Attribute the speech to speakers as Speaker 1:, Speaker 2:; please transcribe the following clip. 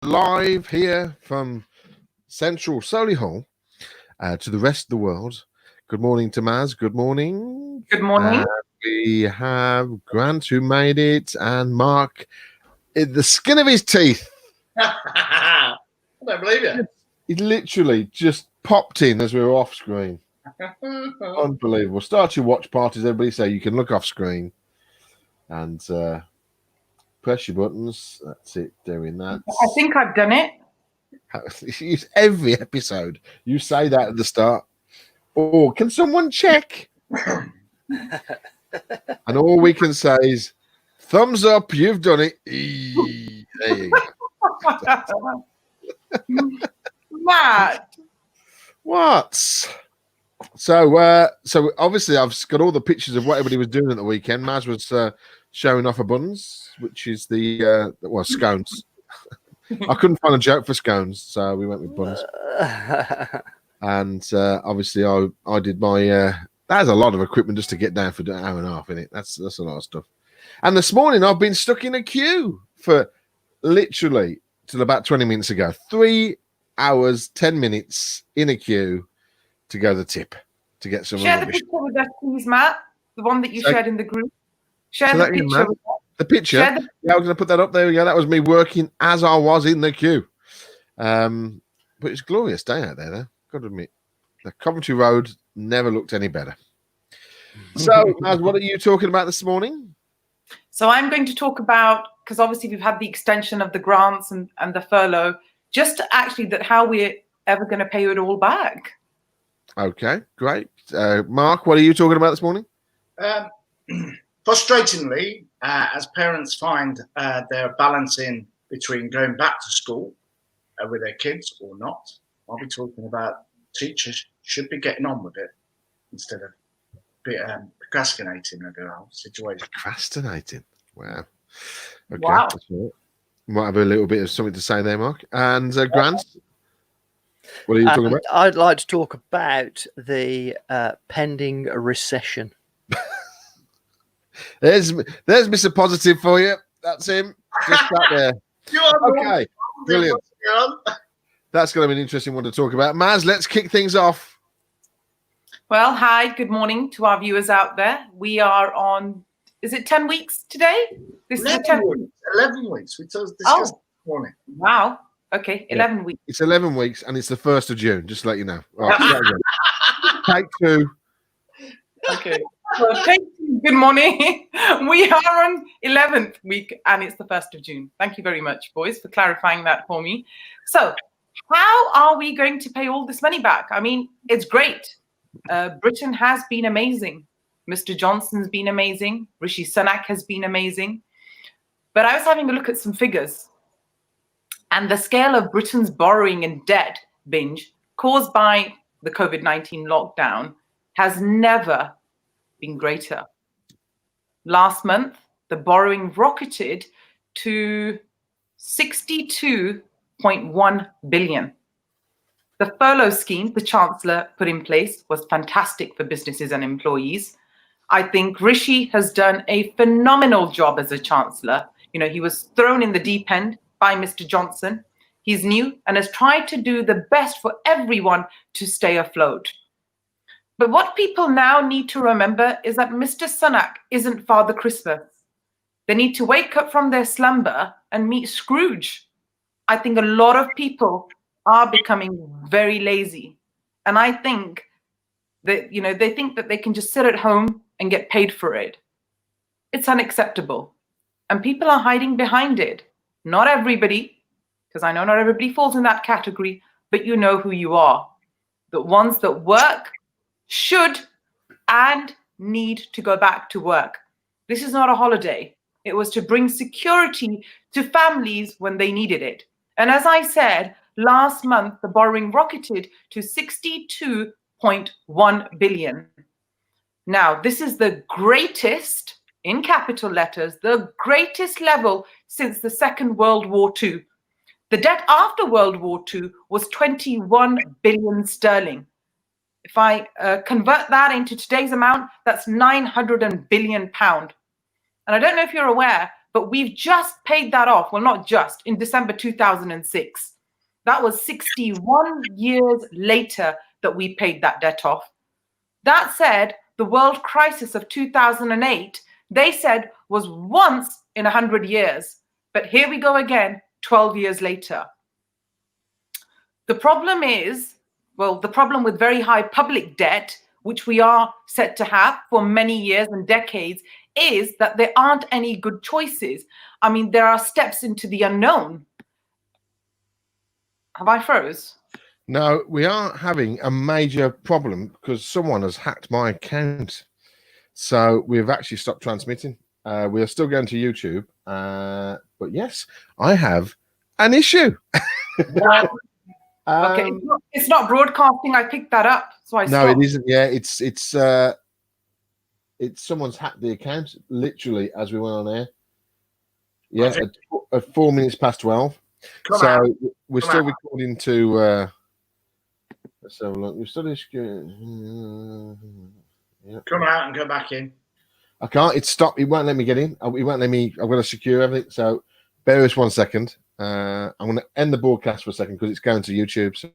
Speaker 1: live here from Central Solihull to the rest of the world. Good morning to Maz. Good morning.
Speaker 2: Good morning.
Speaker 1: We have Grant who made it, and Mark in the skin of his teeth.
Speaker 3: I don't believe it.
Speaker 1: He literally just popped in as we were off screen. Unbelievable. Start your watch parties, everybody, so you can look off screen and press your buttons. That's it, doing that.
Speaker 2: I think I've done it.
Speaker 1: Every episode you say that at the start. Oh, can someone check? And all we can say is thumbs up, you've done it. There you go.
Speaker 2: Matt.
Speaker 1: What? So obviously I've got all the pictures of what everybody was doing at the weekend. Maz was showing off her buns, which is the scones. I couldn't find a joke for scones, so we went with buns. And obviously I did my that's a lot of equipment just to get down for an hour and a half, isn't it? That's a lot of stuff. And this morning I've been stuck in a queue for literally till about 20 minutes ago. 3 hours, 10 minutes in a queue to go to the tip to get some.
Speaker 2: Share the picture with us, please, Matt. The one that you shared in the group. Share the picture with us.
Speaker 1: The picture? Yeah, I was going to put that up. There we go. That was me working as I was in the queue. But it's a glorious day out there, though. Got to admit. The Coventry Road never looked any better. So, Maz, what are you talking about this morning?
Speaker 2: So I'm going to talk about, because obviously we've had the extension of the grants and the furlough, just actually that how we're ever going to pay it all back.
Speaker 1: Okay, great. Mark, what are you talking about this morning?
Speaker 3: Frustratingly, as parents find they're balancing between going back to school with their kids or not, I'll be talking about teachers should be getting on with it instead of procrastinating over the whole situation.
Speaker 1: Procrastinating? Wow. Okay.
Speaker 2: Wow.
Speaker 1: Might have a little bit of something to say there, Mark. And Grant, what are you talking about?
Speaker 4: I'd like to talk about the pending recession.
Speaker 1: There's Mr. Positive for you. That's him. Just sat there. Okay, brilliant. That's going to be an interesting one to talk about. Maz, let's kick things off.
Speaker 2: Well, hi, good morning to our viewers out there. We are on, is it 10 weeks today? This
Speaker 3: 11
Speaker 2: is 10
Speaker 3: weeks. 11 weeks. We discussed this morning.
Speaker 2: Wow. Okay, 11 weeks.
Speaker 1: It's 11 weeks and it's the 1st of June, just to let you know. All right, take two.
Speaker 2: Okay. So thank you. Good morning. We are on 11th week and it's the 1st of June. Thank you very much, boys, for clarifying that for me. So how are we going to pay all this money back? I mean, it's great. Britain has been amazing. Mr. Johnson's been amazing. Rishi Sunak has been amazing. But I was having a look at some figures. And the scale of Britain's borrowing and debt binge caused by the COVID-19 lockdown has never been greater. Last month, the borrowing rocketed to 62.1 billion. The furlough scheme the Chancellor put in place was fantastic for businesses and employees. I think Rishi has done a phenomenal job as a Chancellor. You know, he was thrown in the deep end by Mr. Johnson. He's new and has tried to do the best for everyone to stay afloat. But what people now need to remember is that Mr. Sunak isn't Father Christmas. They need to wake up from their slumber and meet Scrooge. I think a lot of people are becoming very lazy. And I think that, you know, they think that they can just sit at home and get paid for it. It's unacceptable. And people are hiding behind it. Not everybody, because I know not everybody falls in that category, but you know who you are. The ones that work should and need to go back to work. This is not a holiday. It was to bring security to families when they needed it. And as I said, last month, the borrowing rocketed to 62.1 billion. Now, this is the greatest, in capital letters, the greatest level since the Second World War II. The debt after World War II was 21 billion sterling. If I convert that into today's amount, that's 900 billion pound. And I don't know if you're aware, but we've just paid that off. Well, not just, in December 2006. That was 61 years later that we paid that debt off. That said, the world crisis of 2008, they said, was once in 100 years. But here we go again, 12 years later. The problem is, well, the problem with very high public debt, which we are set to have for many years and decades, is that there aren't any good choices. I mean, there are steps into the unknown. Have I froze?
Speaker 1: No, we are having a major problem because someone has hacked my account. So we've actually stopped transmitting. We are still going to YouTube. But yes, I have an issue.
Speaker 2: Okay, it's not broadcasting. I picked that up, so I
Speaker 1: no,
Speaker 2: stopped.
Speaker 1: it isn't. Yeah, it's someone's hacked the account literally as we went on air. Yeah, at 4 minutes past 12. So we're still recording to. Let's have a look. We're still. Yeah.
Speaker 3: Come out and go back in.
Speaker 1: I can't. It's stopped. It won't let me get in. It won't let me. I've got to secure everything. So bear with us 1 second. I'm going to end the broadcast for a second because it's going to YouTube. So